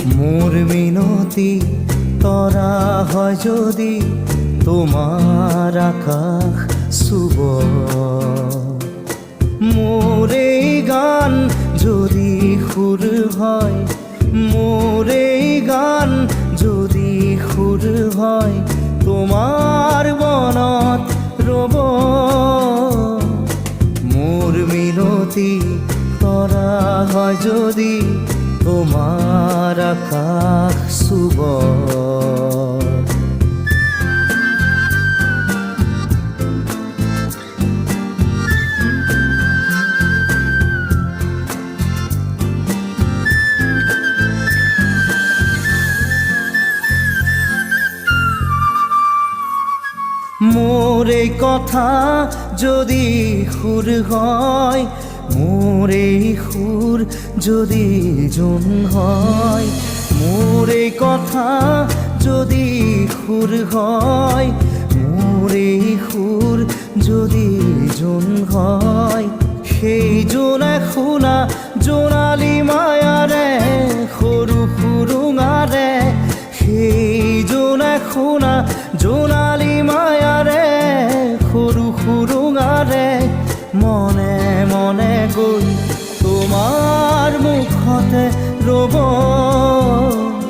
মোর মিনতি তরা হয় যদি তোমার আকাশ শুব, মোর এই গান যদি সুর হয়, মোর এই গান যদি সুর হয়, তোমার বনত ৰব। মোর মিনতি তরা হয় যদি তোমার আকাশ শুব। মোর এই কথা যদি সুর হয়, মোর এই সুর যদি জোন হয়, মোর এই কথা যদি সুর হয়, মোর এই সুর যদি জোন হয়, সেই জোনে শুনা জোনালী মায়াৰে সৰু সুৰুঙাৰে, সেই জোনে শুনা জোনালী মায়াৰে সৰু সুৰুঙাৰে, মনে মনে গৈ তোমাৰ মুখতে ৰব।